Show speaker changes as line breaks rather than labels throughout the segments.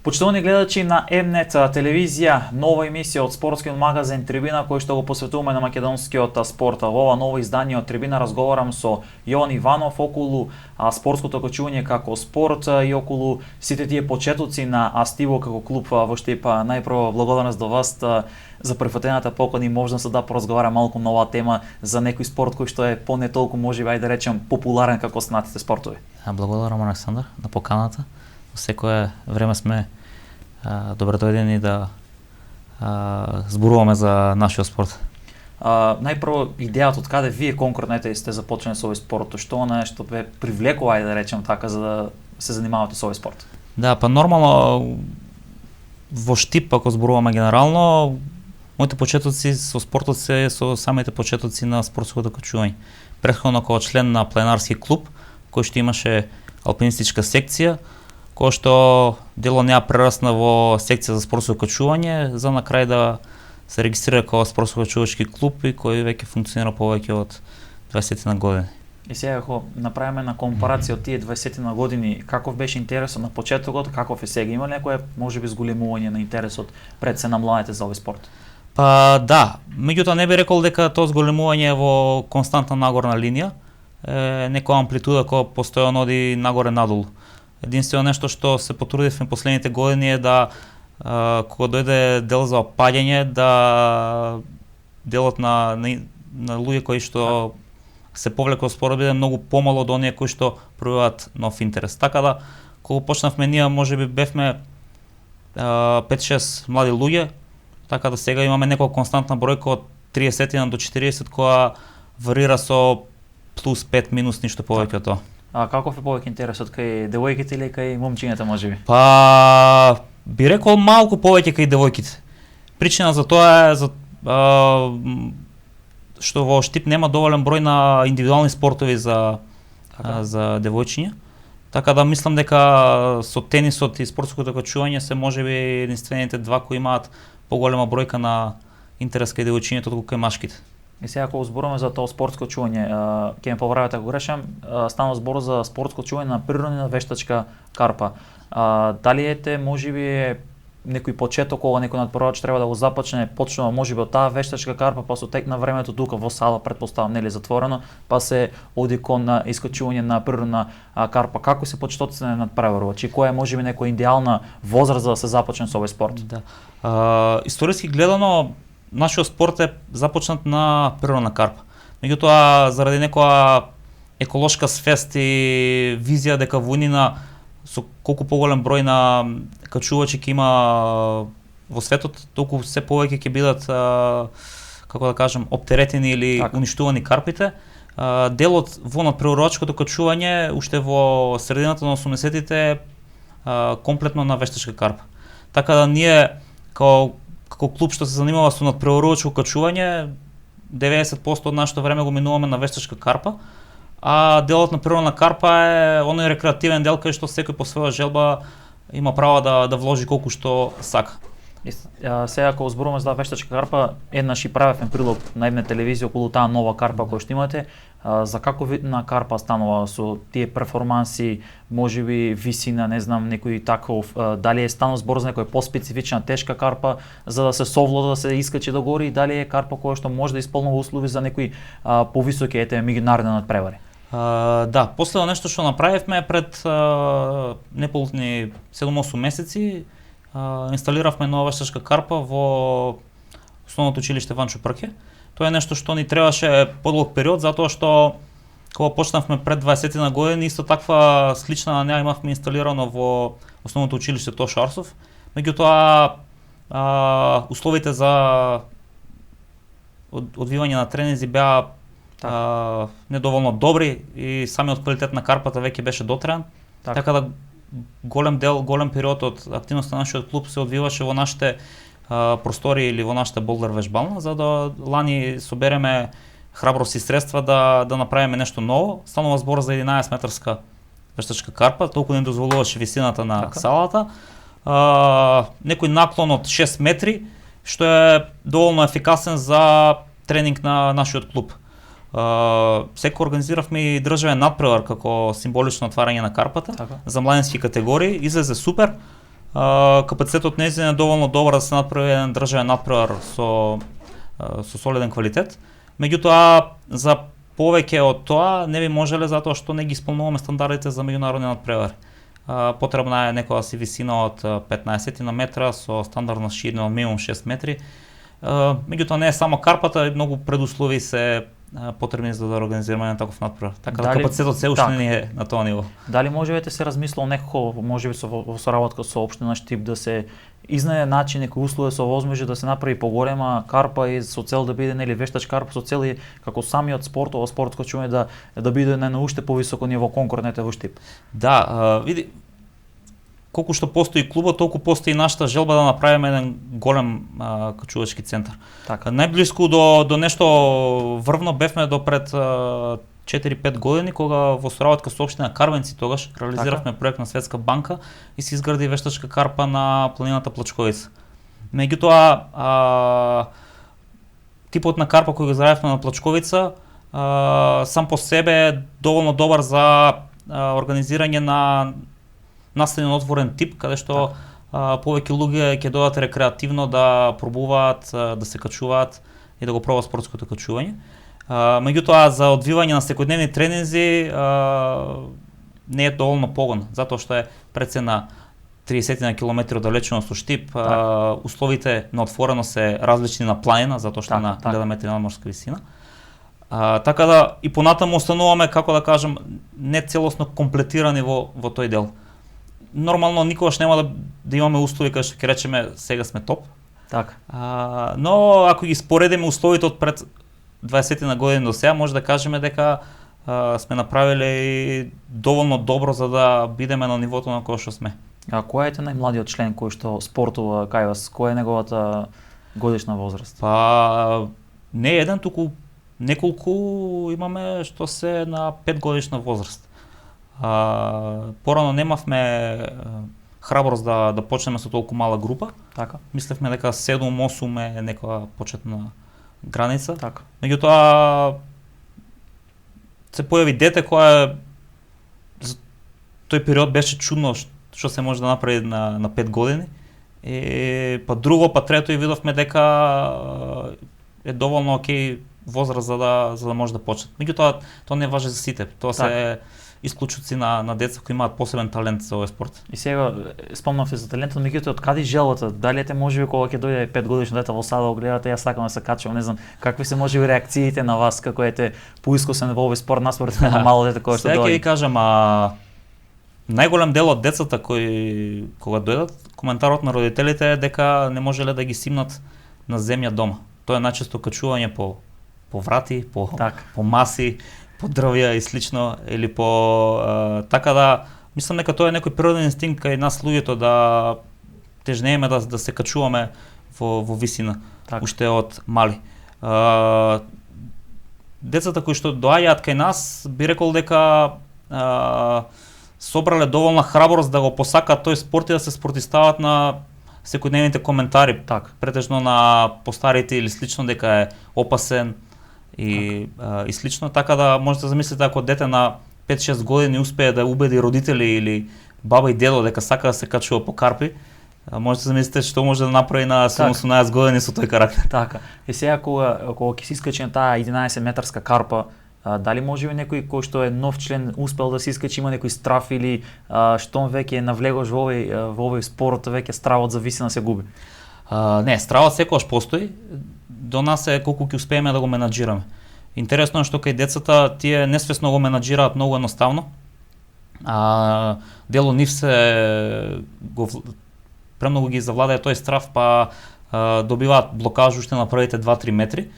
Почитувани гледачи на Mnet телевизија, нова емисија од спортскиот магазин Трибина, кој што го посветуваме на македонскиот спорт. Во ова ново издание од Трибина разговарам со Јован Иванов околу спортското качување како спорт и околу сите тие почетоци на Астиво како клуб во Штип. Најпрво благодарност до вас за прифатената покана и можност да поразговарам малку на оваа тема за некој спорт кој што е по не толку можеби да речем популарен како останатите спортови.
Благодарам, Александар, на поканата. Во секое време сме добредојдени да зборуваме за нашиот спорт.
Најпрво идејата од каде вие конкретно сте започнале со овој спорт, што нешто ве привлекува, да речем така, за да се занимавате со овој спорт?
Да, па нормално во Штип, ако зборуваме генерално, моите почетоци со спортот се со самите почетоци на спортското качување. Претходно како член на планинарски клуб, кој што имаше алпинистичка секција, кој што дело неа прерасна во секција за спортско качување, за на крај да се регистрира како спортско качувачки клуб и кој веќе функционира повеќе од 20 на години.
И сега ако направиме на компарација од тие 20 на години, каков беше интересот на почетокот, каков е сега? Има ли некое можеби зголемување на интересот пред се на младите за овој спорт?
Па да, меѓутоа не би рекол дека тоа зголемување е во константна нагорна линија, некоја амплитуда која постојано оди нагоре надолу. Единствено нешто што се потрудивме последните години е да кога дојде дел за опаѓање, да делот на луѓе кои што се повлеко спорот биде многу помало од оние кои што пројавуваат нов интерес. Така да кога почнавме ние можеби бевме 5-6 млади луѓе, така да сега имаме некоја константна бројка од 30 до 40 која варира со плюс 5 минус ништо повеќе од тоа.
А каков е повеќе интересот кај девојките или кај момчињата можеби?
Па би рекол малку повеќе кај девојките. Причина за тоа е што во Штип нема доволен број на индивидуални спортови за девојчиња. Така да мислам дека со тенисот и спортското качување се можеби единствените два кои имаат поголема бројка на интерес кај девојчињата отколку кај машките.
И сега ако зборуваме за тоа спортско чување, ќе ме поправите ако грешам, станува збор за спортско чување на природна вештачка карпа. Дали ете можеби некој почеток кога некој надпреварач треба да го започне, почнува можеби од таа вештачка карпа, па со тек на времето тука во сала претпоставам нели затворено, па се оди кон искачување на природна карпа. Како се почетоците надпреварува? Чи која е можеби некоја идеална возраст за да се започне со овој спорт?
Да. Историски гледано нашиот спорт е започнат на природна карпа. Меѓутоа, заради некоја еколошка свест и визија дека во иднина со колку поголем број на качувачи ќе има во светот, толку се повеќе ќе бидат, како да кажам, оптеретени или уништувани карпите. Делот во надпреварувачкото качување уште во средината на 80-тите комплетно на вештачка карпа. Така да ние како клуб што се занимава со надпреварувачко качување, 90% од нашето време го минуваме на вештачка карпа, а делот на природна карпа е оној рекреативен дел кај што секој по своја желба има право да вложи колку што сака.
Сега ако зборуваме за вештачка карпа, еднаш и правевме прилог на една телевизија околу таа нова карпа која што имате. За каков вид на карпа станува со тие перформанси, можеби висина, не знам, некој таков, дали е станува збор за некоја поспецифична тешка карпа за да се совлада, да се искачи догоре, и дали е карпа која што може да исполнува услови за некои повисоки меѓународни надпревари?
Да, последно нешто што направивме пред неполни 7-8 месеци, инсталиравме нова вештачка карпа во основното училиште Ванчо Прке. Тоа е нешто што ни требаше подолг период, затоа што кога почнавме пред 20 на години, исто таква слична на неа имавме инсталирано во основното училиште Тош Арсов. Меѓутоа, условите за одвивање на тренинзи беа недоволно добри и самиот квалитет на карпата веќе беше дотреан. Така да голем период од активноста на нашиот клуб се одвиваше во нашите простори или во нашата болдер вежбална, за да лани собереме храброст и средства да направиме нешто ново. Станува збор за 11 метарска вештачка карпа, толку не дозволуваше висината на салата. Некој наклон од 6 метри, што е доволно ефикасен за тренинг на нашиот клуб. Секој организиравме и државен надпревар како символично отварање на карпата за младенски категории, излезе супер. капацитетот нејзин е доволно добар да се направи еден државен натпревар со солиден квалитет. Меѓутоа, за повеќе од тоа не би можеле затоа што не ги исполнуваме стандардите за меѓународни натпревари. Потребна е некоја си висина од 15 на метра со стандардна ширина од минимум 6 метри. Меѓутоа не е само карпата, многу предуслови се потребни за да организираме на таков натпревар. Така да капацитетот се уште не е на тоа ниво.
Дали можете се размислил некако, можеби во соработка со општина Штип да се изнајде начин, некои услови со возможност да се направи поголема карпа и со цел да биде нели вештач карпа со цел и како самиот спорт, ова спортско чуме да биде на уште повисоко ниво конкурентите во Штип.
Да, види колку што постои клубот, толку постои нашата желба да направиме еден голем качувачки центар.
Така.
Најблиску до нешто врвно бевме до пред 4-5 години, кога во соработка со општина Карвенци тогаш реализиравме проект на Светска банка и се изгради вештачка карпа на планината Плачковица. Меѓутоа, типот на карпа кој го изградивме на Плачковица сам по себе е доволно добар за организирање на настанен отворен тип, каде што повеќе луѓе ќе дојдат рекреативно да пробуваат, да се качуваат и да го пробаат спортското качување. Меѓутоа, за одвивање на секојдневни тренинзи не е доволно погон, затоа што е пред се на 30 на километри оддалеченост од Штип, условите на отворено се различни на планина, затоа што на 1000 метри надморска висина. Така да и понатаму остануваме, како да кажам, не целосно комплетирани во тој дел. Нормално никогаш нема да имаме услови каде што ќе речеме сега сме топ.
Така.
Но ако ги споредиме условите од пред 20 на години до сега, може да кажеме дека сме направиле доволно добро за да бидеме на нивото на кое што сме.
А кој е најмладиот член кој што спортува кај вас? Која е неговата годишна возраст?
Па не еден, туку неколку имаме што се на 5 годишна возраст. Порано немавме храброст да почнеме со толку мала група.
Така.
Мислевме дека 7-8 е некоја почетна граница.
Така.
Меѓутоа се појави дете која за тој период беше чудно што се може да направи на 5 години. Па друго, па трето и видовме дека е доволно окей возраст за да може да почне. Меѓутоа тоа не важи за сите. Тоа се исклучуци на деца кои имаат посебен талент за овој спорт.
И сега спомнавте за талентот, меѓутоа од каде желбата? Дали можеби кога ќе дојде 5 годишно дете во сада го гледате, јас сакам да се качувам, не знам, какви се можеби реакциите на вас како ете поискусен во овој спорт наспоред на мало дете кога што дојде?
Сега ќе ви кажам, најголем дел од децата кои кога дојдат, коментарот на родителите е дека не можеле да ги симнат на земја дома. Тоа е најчесто качување по врати, по маси, по дрвја и слично, или по така да мислам дека тоа е некој природен инстинкт кај нас луѓето да тежнееме да се качуваме во висина, уште од мали. Децата кои што доаѓаат кај нас би рекол дека собрале доволна храброст да го посакаат тој спорт и да се спортистават на секојдневните коментари, претежно на постарите или слично дека е опасен и слично, така да можете да замислите ако дете на 5-6 години успее да убеди родители или баба и дедо дека сака да се качува по карпи, можете да замислите што може да направи на 18 години со тој карактер.
Така. И сега кога ќе се искачи на таа 11 метарска карпа, дали може би некој кој што е нов член успел да се искачи, има некој страф или штом веќе навлегош во овој спорт, веќе стравот за висина се губи?
Не, стравот секогаш постои. До нас е колку ќе успееме да го менаџираме. Интересно е што кај децата тие несвесно го менаџираат многу едноставно. Дел од нив се премногу ги завладее тој страф, па добиваат блокаж уште на првите 2-3 метри.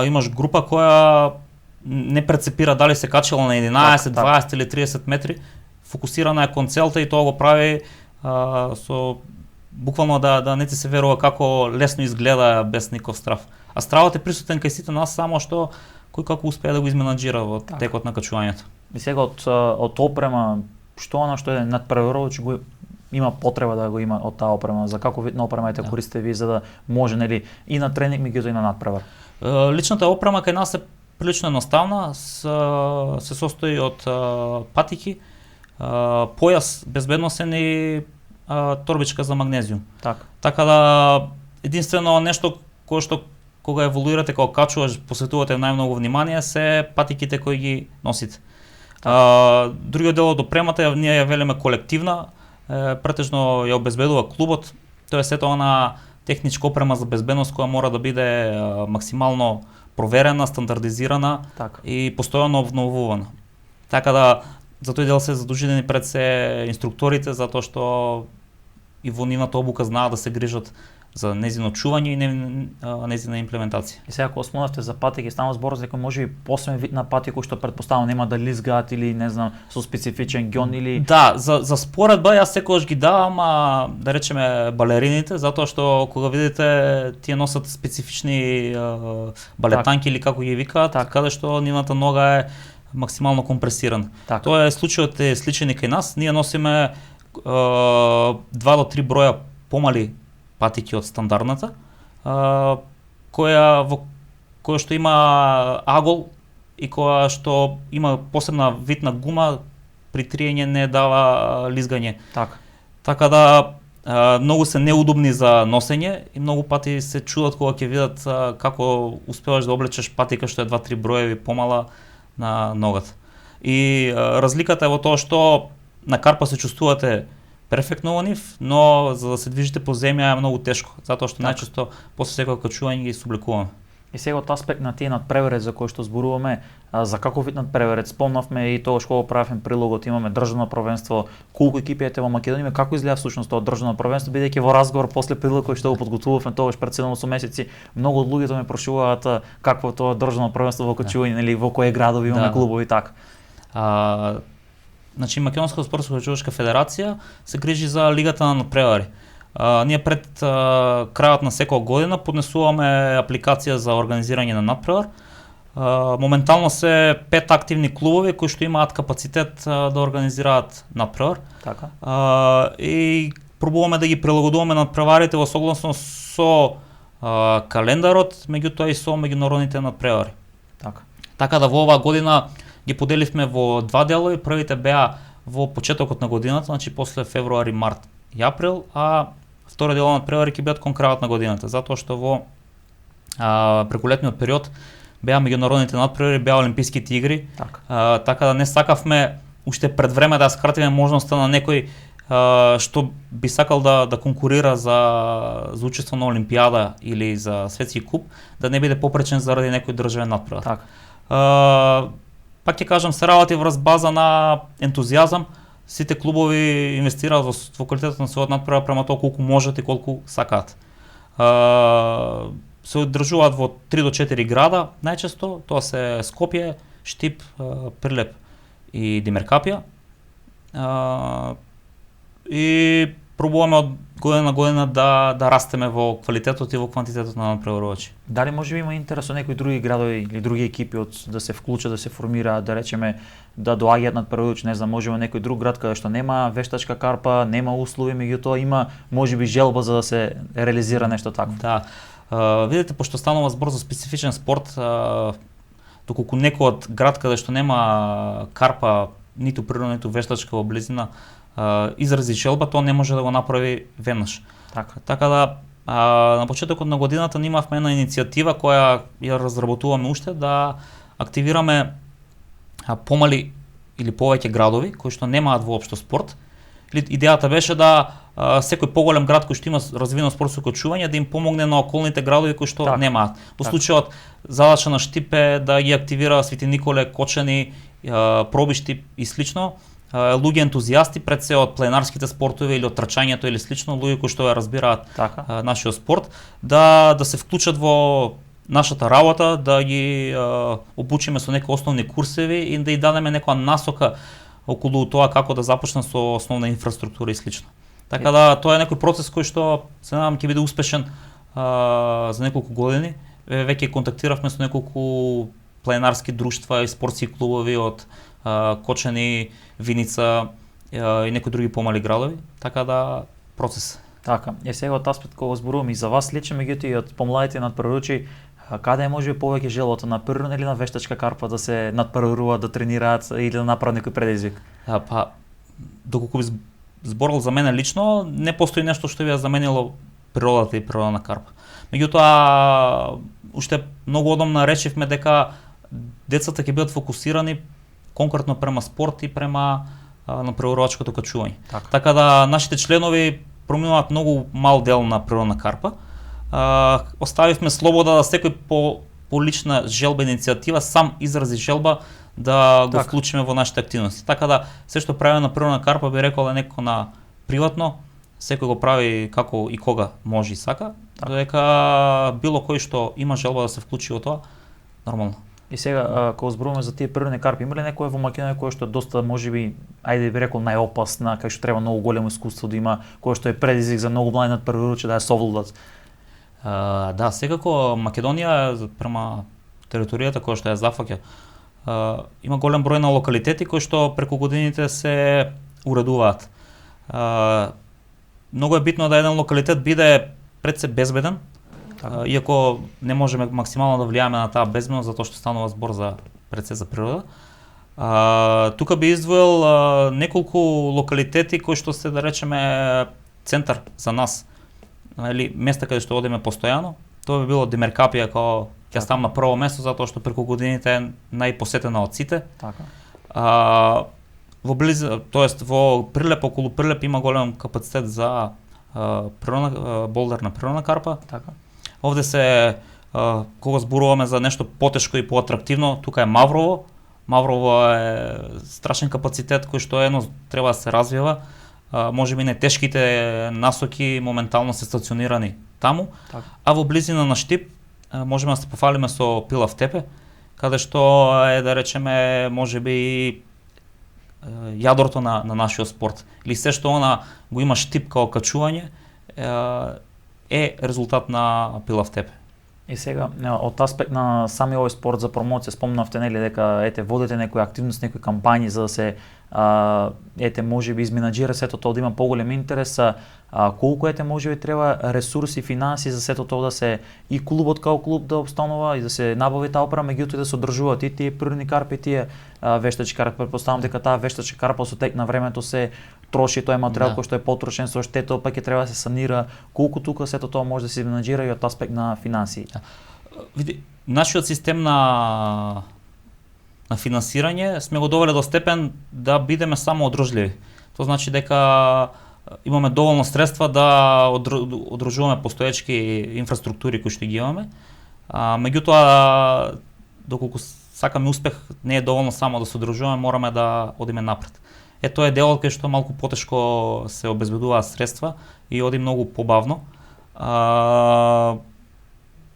Имаш група која не прецепира дали се качила на 11, 20 или 30 метри, фокусирана е кон целта и тоа го прави со буквално да не ти се верува како лесно изгледа без никаков страф. А стравот е присутен кај сите нас, само што кој како успее да го изменаџира во текот на качувањето. И
сега од опрема, што она што е надпреварувач го има потреба да го има од таа опрема, за каков вид на опрема ја користите ви за да може нели и на тренинг меѓутоа и на надпревар?
Личната опрема кај нас е прилично едноставна, се состои од патики, појас безбедносен и торбичка за магнезиум.
Така.
Така да единствено нешто кое што кога еволуирате, кога качуваш, посветувате најмногу внимание се патиките кои ги носите. Другиот дел од опремата ние ја велиме колективна, претежно ја обезбедува клубот, тоа е сето она техничка опрема за безбедност која мора да биде максимално проверена, стандардизирана и постојано обновувана. Така да за тој дел се задужени пред се инструкторите, затоа што и во нивната обука знаат да се грижат за незино чување и незина имплементација.
И сега кога спомнавте за патики, станува збор за некој можеби посебен вид на патик кој што претпоставам нема да лизгаат или не знам со специфичен ѓон или
Да, за споредба јас секогаш ги давам, да речеме балерините, затоа што кога видите тие носат специфични балетанки или како ги викаат, каде што нивната нога е максимално компресирана. Тоа е случајот е сличен и кај нас. Ние носиме 2 до 3 броја помали патики од стандардната, која што има агол и која што има посебна вид на гума, при триење не дава лизгање. Така да многу се неудобни за носење и многу пати се чудат кога ќе видат како успеваш да облечеш патика што е 2-3 броеви помала на ногата. И разликата е во тоа што на карпа се чувствувате перфектно во нив, но за да се движите по земја е многу тешко, затоа што најчесто после секој качување ги субликуваме.
И сега од аспект на тие надпреварите за кои што зборуваме, за каков вид надпреварет спомнавме и тогаш кога правевме прилогот, имаме државно првенство, колку екипи ете во Македонија, како изгледа всушност тоа државно првенство, бидејќи во разговор после прилог кој што го подготвувавме тогаш пред 7-8 месеци, многу од луѓето ме прошуваат какво тоа државно првенство во качување, нели во кои градови имаме клубови така.
Значи Македонската спортско-качувачка федерација се грижи за лигата на надпревари. Ние пред крајот на секоја година поднесуваме апликација за организирање на надпревар. Моментално се 5 активни клубови кои што имаат капацитет да организираат надпревар.
Така.
И пробуваме да ги прилагодуваме надпреварите во согласно со календарот, меѓутоа и со меѓународните надпревари. Така да во оваа година ги поделивме во 2 делови, првите беа во почетокот на годината, значи после февруари, март и април, а втори дел на надпревари ќе бидат кон крајот на годината, затоа што во преку летниот период беа меѓународните надпревари, беа олимписките игри, така да не сакавме уште пред време да скратиме можноста на некој што би сакал да конкурира за учество на олимпијада или за светски куп, да не биде попречен заради некој државен надпревар. Пак ќе кажам, се работи врз база на ентузијазам. Сите клубови инвестираат во квалитетот на својот надпревар према тоа колку можат и колку сакаат. Се одржуваат во 3 до 4 града најчесто, тоа се Скопје, Штип, Прилеп и Димеркапија. И пробуваме од година на година да растеме во квалитетот и во квантитетот на надпреварувачи.
Дали може би има интерес од некои други градови или други екипи да се вклучат, да се формираат, да речеме да доаѓаат надпреварувачи, не знам, можеби некој друг град каде што нема вештачка карпа, нема услови, меѓутоа има можеби желба за да се реализира нешто такво.
Да. Видите, пошто станува збор за специфичен спорт, доколку некој од град каде што нема карпа, ниту природна, ниту вештачка во близина, изрази желба, тоа не може да го направи веднаш. Така да на почетокот на годината имавме една иницијатива која ја разработуваме уште, да активираме помали или повеќе градови кои што немаат воопшто спорт. Идејата беше да секој поголем град кој што има развиено спортско качување да им помогне на околните градови кои што немаат. Во случајот задача на Штип е да ги активира Свети Николе, Кочани, Пробишти и слично. Луѓе ентузијасти пред се од пленарските спортови или од трчањето или слично, луѓе кои што ја разбираат нашиот спорт, да се вклучат во нашата работа, да ги обучиме со некои основни курсеви и да ја дадеме некоја насока околу тоа како да започнат со основна инфраструктура и слично. Така да тоа е некој процес кој што се надам ќе биде успешен за неколку години. Веќе контактиравме со неколку пленарски друштва и спортски клубови од Кочани, Виница и некои други помали градови, така да процес.
Така, сега од аспект кога зборувам и за вас лично, меѓутоа и од помладите надпреварувачи, каде е може повеќе желбата на природна или на вештачка карпа да се надпреваруваат, да тренираат или да направат некој предизвик?
Па доколку зборал за мене лично, не постои нешто што би ја заменило природата и природна карпа. Меѓутоа, уште многу одамна речевме дека децата ќе бидат фокусирани конкретно према спорт и према напреварувачкото качување. Така да нашите членови проминуваат многу мал дел на природна карпа. Оставивме слобода да секој по лична желба и иницијатива сам изрази желба да го вклучиме во нашите активности. Така да се што правиме на природна карпа би рекол е некако на приватно, секој го прави како и кога може и сака, додека било кој што има желба да се вклучи во тоа, нормално.
И сега, кога зборуваме за тие природни карпи, има ли некоја во Македонија која што е доста, можеби, ајде би рекол најопасна, кај што треба многу големо искуство да има, која што е предизвик за многу млади надпреварувачи да ја совладат?
Да, секако Македонија према територијата која што ја зафаќа, има голем број на локалитети кои што преку годините се уредуваат. Многу е битно да еден локалитет биде пред се безбеден, иако не можеме максимално да влијаме на таа безбедност затоа што станува збор за пред се за природа. Тука би издвоил неколку локалитети кои што се, да речеме, центар за нас, или места каде што одиме постојано. Тоа би било Демеркапија како ќе ставам на прво место затоа што преку годините е најпосетена од сите. Во близо, тоест во Прилеп, околу Прилеп има голем капацитет за болдар на природна карпа. Овде се кога зборуваме за нешто потешко и поатрактивно, тука е Маврово. Маврово е страшен капацитет кој што едно треба да се развива. Можеби не тешките насоки моментално се стационирани таму, а во близина на Штип можеме да се пофалиме со Пилав Тепе, каде што е, да речеме, можеби јадрото на нашиот спорт. Или се што она го има Штип као качување е резултат на Пилав Тепе.
И сега, од аспект на сами овој спорт за промоција, спомнавте нели дека водите некои активности, некои кампањи за да се можеби изменаџира сето тоа да има поголем интерес, колку можеби треба ресурси, финанси за сето тоа да се и клубот као клуб да обстанува и да се набави таа опрема, меѓутоа да се одржуваат и тие природни карпи, тие вештачки карпи. Претпоставам дека таа вештачка карпа со тек на времето се троши, тој материјал кој што е потрошен со штета, па ќе треба да се санира. Колку тука сето тоа може да се изменаџира и од аспект на финансии?
Види, нашиот систем на финансирање сме го довеле до степен да бидеме само одржливи. Тоа значи дека имаме доволно средства да одржуваме постоечки инфраструктури кои што ги имаме. Меѓутоа, доколку сакаме успех, не е доволно само да се одржуваме, мораме да одиме напред. Тоа е делот кај што малку потешко се обезбедуваат средства и оди многу побавно.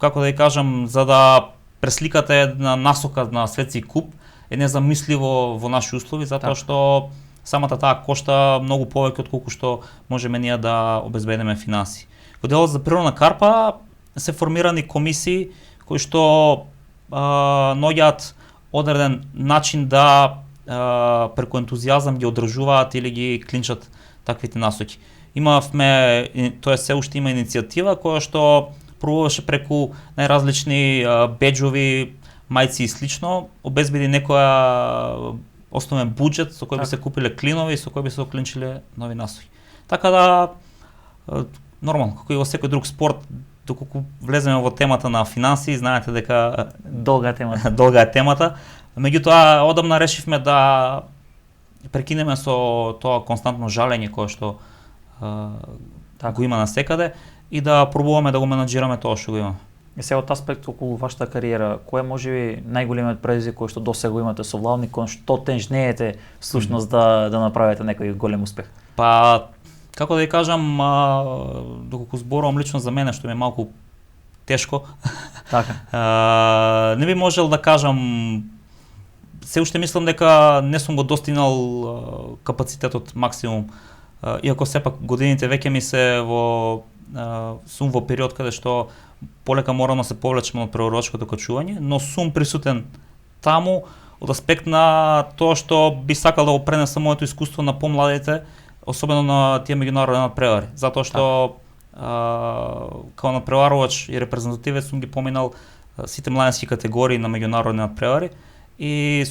Како да ја кажам, за да пресликате една насока на светски куп е незамисливо во наши услови, затоа што самата таа кошта многу повеќе од колку што можеме ние да обезбедиме финанси. Во делот за природна карпа се формирани комисии кои што наоѓаат одреден начин да преку ентузијазам ги одржуваат или ги клинчат таквите насоки. Имавме, тоа се уште има иницијатива која што пробуваше преку најразлични беџови, мајци и слично, обезбеди некоја основен буџет со кој би се купиле клинови и со кој би се оклинчиле нови насоки. Така да, нормално, како и во секој друг спорт, доколку влеземе во темата на финанси, знаете дека
долга темата.
Долга е темата. Меѓутоа, одамна решивме да прекинеме со тоа константно жалење кое што го има насекаде и да пробуваме да го менаџираме тоа што го имаме.
И сега од аспект околу вашата кариера, кој е можеби најголемиот предизвик кој што досега имате со Влавник, кон што тежнеете всушност да направите некој голем успех?
Па, како да ја кажам, доколку зборувам лично за мене, што ми е малку тешко, не би можел да кажам. Се уште мислам дека не сум го достигнал капацитетот максимум, иако сепак годините веќе ми се сум во период каде што полека морам да се повлечам од преварувачкото качување, но сум присутен таму од аспект на тоа што би сакал да го пренесам моето искуство на помладите, особено на тие меѓународни надпревари, затоа што као надпреварувач и репрезентативец сум ги поминал сите младенски категории на меѓународни надпревари и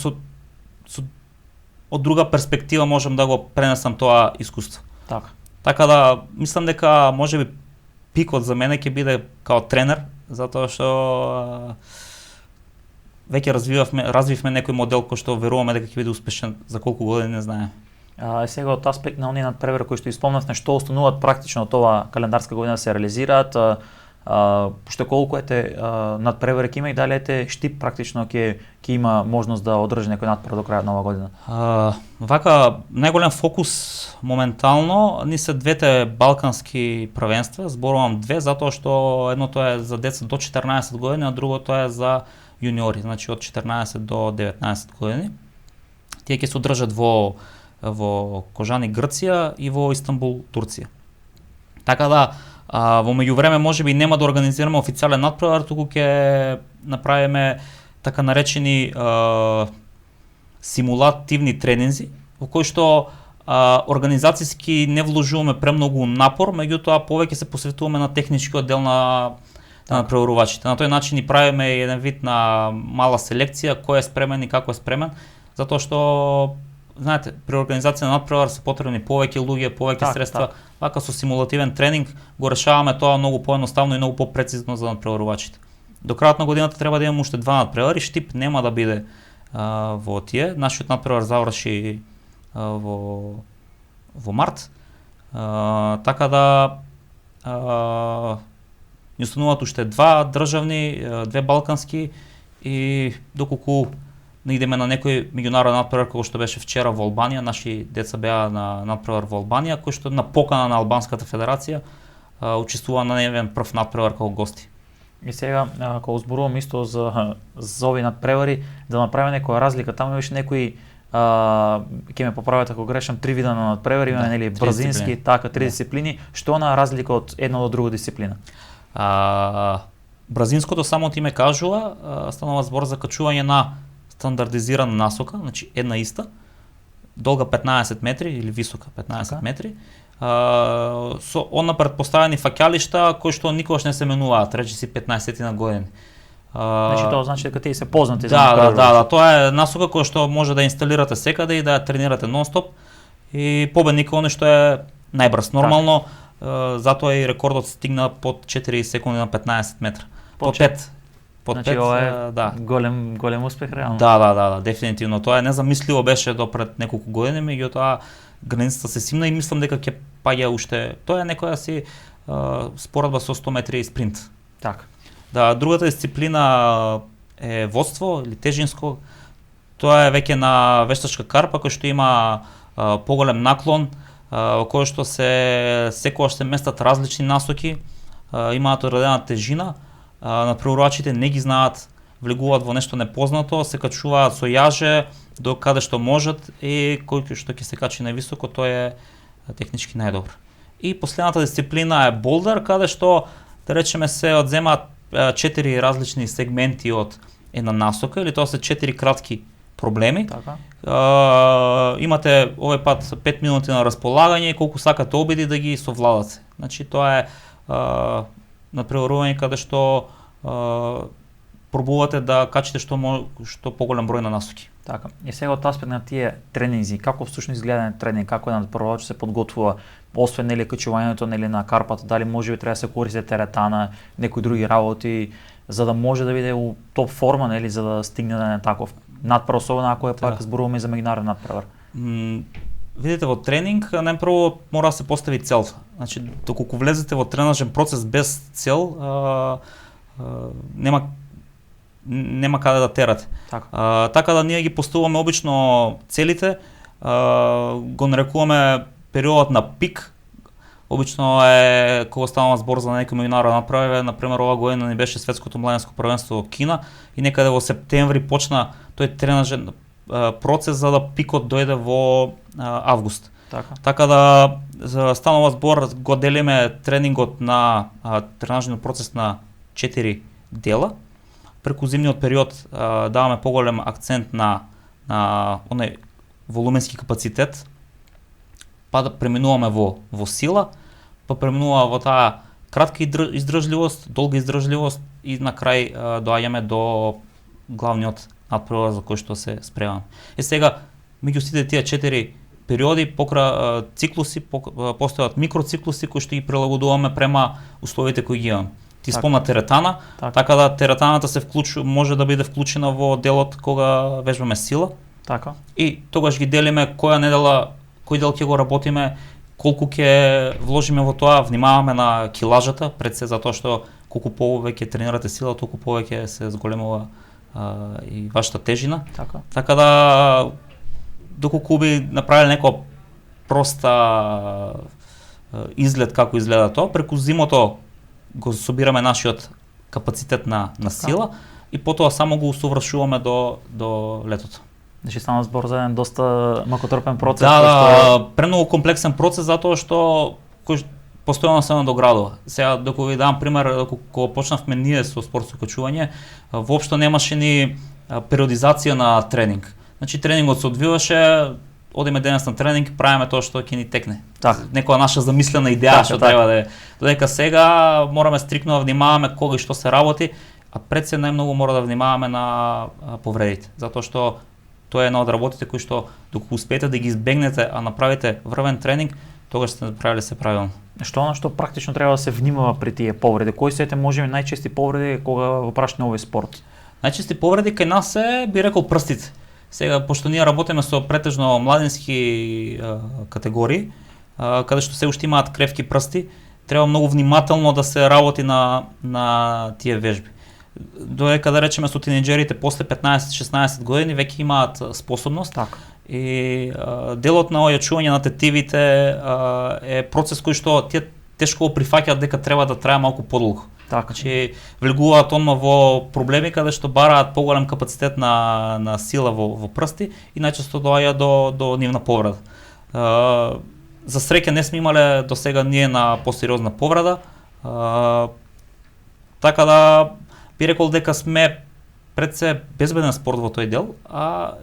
од друга перспектива можам да го пренесам тоа искуство.
Така.
Така да, мислам дека можеби пикот за мене ќе биде као тренер, затоа што веќе развивме некој модел кој што веруваме дека ќе биде успешен за колку години не знаеме.
Сега од аспект на оние надпревари кои што исполнавте, што остануваат практично од ова календарска година се реализираат, што колку надпревари ќе има и дали Штип практично ќе има можност да одржи некој надпревар до крајот на оваа година?
Вака најголем фокус моментално ни се двете балкански првенства, зборувам две затоа што едното е за деца до 14 години, а другото е за јуниори, значи од 14 до 19 години. Тие ќе се одржат во Кожани, Грција и во Истанбул, Турција. Така да, во меѓувреме можеби нема да организираме официјален надпревар, туку ќе направиме така наречени симулативни тренинзи, во кои што организацијски не вложуваме премногу напор, меѓутоа повеќе се посветуваме на техничкиот дел на надпреварувачите. На тој начин и правиме еден вид на мала селекција, кој е спремен и како е спремен, затоа што знаете, при организација на надпревар се потребни повеќе луѓе, повеќе средства. Вака со симулативен тренинг го решаваме тоа многу поедноставно и многу попрецизно за надпреварувачите. До крајот на годината треба да имаме уште два надпревари, Штип нема да биде во тие. Нашиот надпревар заврши во март. Така да ни остануваат уште два државни, две балкански и доколку не идеме на некој меѓународен надпревар кој што беше вчера во Албанија, наши деца беа на надпревар во Албанија, кој што на покана на Албанската федерација учествува на невен прв надпревар како гости.
И сега, кога зборувам исто за овие надпревари, да направиме некоја разлика, таму имаше некои ќе ме поправите ако грешам, 3 вида на надпревари, имаме нели брзински, така 3 дисциплини, што она разлика од една до друга дисциплина?
Бразинското самото име кажува, станува збор за качување на стандардизирана насока, значи една иста, долга 15 метри или висока 15 метри, со одна предпоставени фаќалишта кои што никогаш не се менуваат, речи си 15 на години.
Значи тоа значи дека тие се познати за
Да, тоа е насока која што може да инсталирате секаде и да ја тренирате нон-стоп и победникот оној што е најбрз. Нормално затоа и рекордот стигна под 4 секунди на 15 метра. Под 5.
Значи ова е голем успех реално.
Да, дефинитивно. Тоа е незамисливо беше до пред неколку години, меѓутоа границата се симна и мислам дека ќе паѓа уште. Тоа е некоја си споредба со 100 метри спринт.
Така.
Да, другата дисциплина е водство или тежинско. Тоа е веќе на вештачка карпа кој што има поголем наклон, во кој што секогаш се местат различни насоки, имаат одредена тежина. Надпреварувачите не ги знаат, влегуваат во нешто непознато, се качуваат со јаже до каде што можат и кој што ќе се качи највисоко, тој е технички најдобар. И последната дисциплина е болдер, каде што да речеме се одземаат 4 различни сегменти од една насока, или тоа се 4 кратки проблеми.
Така.
Имате овој пат 5 минути на располагање и колку сакате обиди да ги совладате. Значи тоа е надпреварување каде што пробувате да качите што поголем број на насоки.
Така. И сега од аспект на тие тренинзи, како всушност изгледа тренинг, како надпреварувач се подготвува, освен нели качувањето нели на карпата, дали можеби треба да се користи теретана, некои други работи, за да може да биде у топ форма, нели, за да стигне да не таков надпревар, особено ако е пак зборуваме за меѓународен надпревар.
Видите, во тренинг најпрво мора да се постави цел. Значи, доколку влезете во тренажен процес без цел, нема каде да терате. Така да ние ги поставуваме обично целите, го нарекуваме периодот на пик. Обично е кога станува збор за некој меѓународен надпревар, например оваа година ни беше светското младенско првенство во Кина и некаде во септември почна тој тренажен процес за да пикот дојде во август. Така да станува збор, го делиме тренингот на тренажниот процес на 4 дела. Преку зимниот период даваме поголем акцент на оној волуменски капацитет, па да преминуваме во сила, па преминува во таа кратка издржливост, долга издржливост и на крај доаѓаме до главниот надпревар за кој што се спремаме. Сега меѓу сите тие 4 периоди, покра циклуси, постојат микроциклуси кои што ги прилагодуваме према условите кои ги имаме. Ти спомна теретана, така да теретаната може да биде вклучена во делот кога вежбаме сила.
Така.
И тогаш ги делиме која недела, кој дел ќе го работиме, колку ќе вложиме во тоа, внимаваме на килажата, пред се затоа што колку повеќе тренирате сила, толку повеќе се зголемува и вашата тежина. Така да доколку би направиле некоја проста изглед како изгледа тоа, преку зимото го собираме нашиот капацитет на сила и потоа само го усовршуваме до летото.
Значи стана збор за еден доста макотрпен процес.
Да, премногу комплексен процес затоа што кој постојано се надоградува. Сега доколку ви дам пример, кога почнавме ние со спортско качување, воопшто немаше ни периодизација на тренинг. Значи тренингот се одвиваше, одиме денес на тренинг, правиме тоа што ќе ни текне. Некоја наша замислена идеја што треба да е. Додека сега мораме стрикно да внимаваме кога и што се работи, а пред се најмногу мора да внимаваме на повредите, затоа што тоа е една од работите кои што доколку успеете да ги избегнете, а направите врвен тренинг, тогаш сте направиле се правилно.
Што на што практично треба да се внимава при тие повреди? Кои се можеби најчести повреди кога го правиш на овој спорт?
Најчести повреди кај нас се, би рекол, прстите. Сега, пошто ние работиме со претежно младински категории, каде што се уште имаат кревки прсти, треба многу внимателно да се работи на тие вежби. Додека да речеме со тинејџерите после 15-16 години веќе имаат способност. И делот на ојачување на тетивите е процес кој што тие тешко го прифаќаат дека треба да трае малку подолго. Значи влегуваат одма во проблеми каде што бараат поголем капацитет на сила во прсти и најчесто доаѓа до нивна повреда. За среќа не сме имале до сега ние на посериозна повреда. Така да би рекол дека сме пред се безбеден спорт во тој дел, а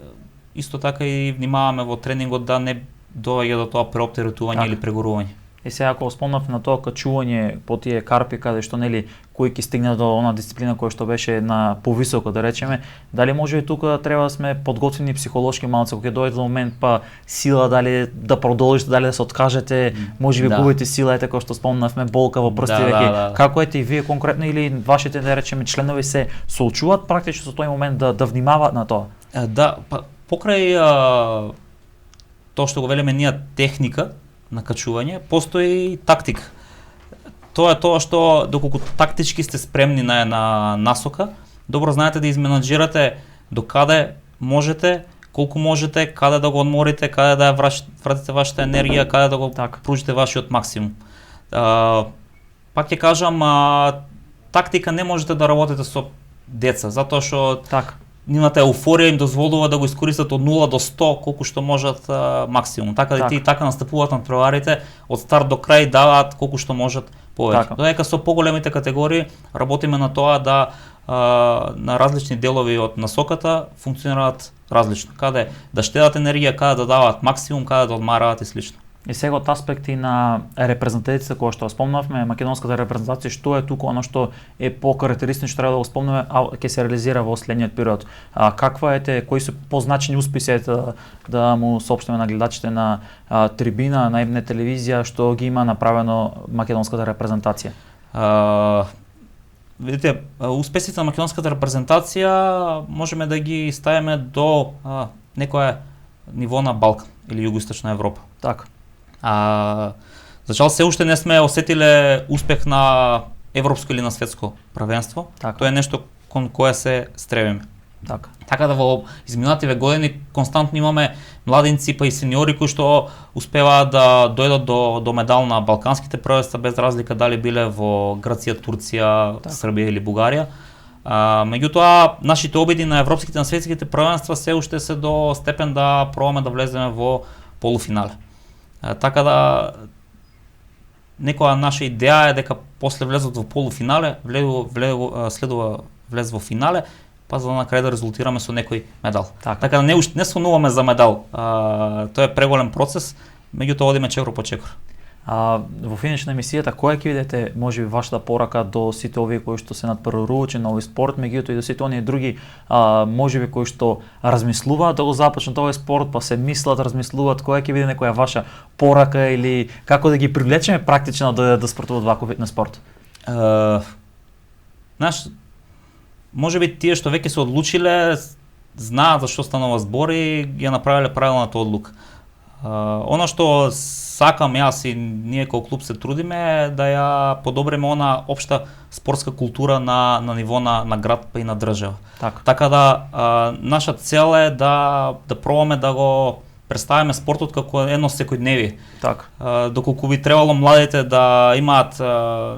исто така и внимаваме во тренингот да не доаѓа до тоа преоптеретување или прегорување.
И сега ако спомнав на тоа качување по тие карпи каде што кој ќе стигне до она дисциплина која што беше на повисоко да речеме, дали може и тука треба да сме подготвени психолошки малку кога ќе дојде до момент па сила дали да продолжите, дали да се откажете, можеби губите сила, ете кој што спомнавме болка во прсти веќе. Како ете и вие конкретно или вашите да речеме членови се соочуваат практично со тој момент да внимаваат на тоа?
Да, покрај тоа што го велиме ние техника на качување, постои тактика. Тоа е тоа што доколку тактички сте спремни на една насока, добро знаете да изменаџирате до каде можете, колку можете, каде да го одморите, каде да вратите вашата енергија, каде да го пружите вашиот максимум. Пак ќе кажам, тактика не можете да работите со деца, затоа што нивната еуфорија им дозволува да го искористат од 0 до 100 колку што можат максимум. Така да и така настапуваат на преварите, од старт до крај даваат колку што можат повеќе. Додека со поголемите категории работиме на тоа да на различни делови од насоката функционираат различно. Каде да штедат енергија, каде да даваат максимум, каде да одмараат и слично.
И сега од аспекти на репрезентацијата која што спомнавме, македонската репрезентација, што е тука оно што е покаrakтеристично, треба да го спомнеме, а ќе се реализира во следниот период. Каква е кои се позначени успеси да му соопштиме на гледачите на трибина, на ЕБН телевизија, што ги има направено македонската репрезентација?
Видите, успесите на македонската репрезентација можеме да ги ставиме до некое ниво на Балкан или Југоисточна Европа. За жал се уште не сме осетиле успех на европско или на светско првенство. Тоа е нешто кон кое се стребиме. Така да во изминативе години константно имаме младинци па и сениори кои што успеваат да дојдат до медал на балканските првенства без разлика дали биле во Грција, Турција, Србија или Бугарија. Меѓутоа, нашите обиди на европските на светските првенства се уште се до степен да пробаме да влеземе во полуфинале. Така да некоја наша идеја е дека после влезот во полуфинале, следува влез во финале, па за на крај да резултираме со некој медал. Така да не сонуваме за медал. Тоа е преголем процес, меѓутоа одиме чекор по чекор.
Во финиш на емисијата, која ќе бидете можеби вашата порака до сите овие кои што се надпреварувачи на овој спорт, меѓутоа и до сите оние други можеби кои што размислуваат да го започнат овој спорт, па се мислат, размислуваат, која ќе биде некоја ваша порака или како да ги привлечеме практично да спортуваат ваков вид на спорт?
Знаеш, можеби тие што веќе се одлучиле знаат за што станува збор и ја направиле правилната одлука. Она што сакам јас и ние како клуб се трудиме да ја подобриме она општа спортска култура на ниво на град па и на држава. Така да наша цел е да пробаме да го представиме спортот како едно секојдневие. Доколку би требало младите да имаат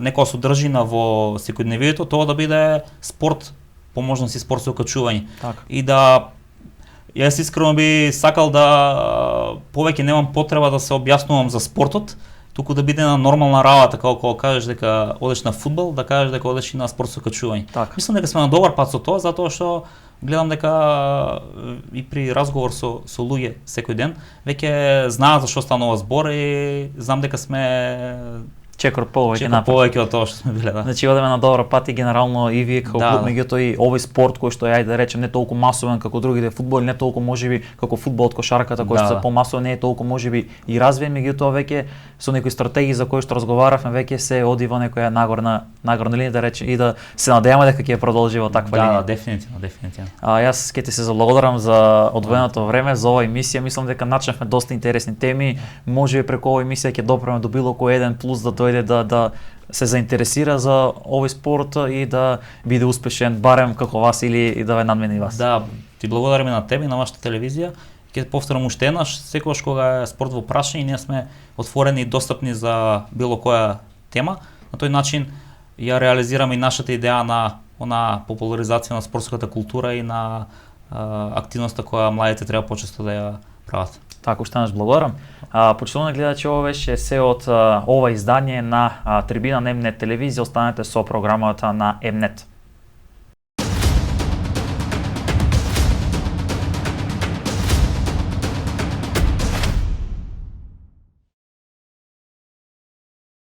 некоја содржина во секојдневието, тоа да биде спорт, по можност и спорт со окачување. И да јас искрено би сакал да повеќе немам потреба да се објаснувам за спортот, туку да биде на нормална работа, како кога кажеш дека одеш на фудбал, да кажеш дека одеш и на спорт со окачување. Мислам дека сме на добар пат со тоа, затоа што гледам дека и при разговор со луѓе секој ден веќе знаат за што станува збор и знам дека сме
чекор повеќе
од тоа што сме биле, да.
Значи одеме на добар пат и генерално и вие како клуб, меѓутоа и овој спорт кој што е, ајде да речем, не толку масовен како другите фудбал, не толку можеби како фудбалот, кошарката кој што се помасовен, не е толку можеби и развиен, меѓутоа веќе со некои стратегии за кои што разговаравме веќе се оди во некоја нагорна линија, да речем, и да се надеваме дека ќе продолжи во таква линија.
Да, дефинитивно.
Јас ќе ти се заблагодарам за одвоеното време за оваа емисија. Мислам дека начнавме доста интересни теми. Можеби преку оваа емисија ќе допреме до било кој еден плюс да дојде да се заинтересира за овој спорт и да биде успешен барем како вас или и да ве надмени вас.
Да, ти благодарам и на тебе и на вашата телевизија. Ќе повторам уште еднаш, секогаш кога е спорт во прашање, ние сме отворени и достапни за било која тема. На тој начин ја реализираме и нашата идеја на популаризација на спортската култура и на активноста која младите треба почесто да ја прават.
Така, уште еднаш благодарам. Почитувани гледачи, ова беше се од ова издание на Трибина на М-нет телевизија. Останете со програмата на М-нет.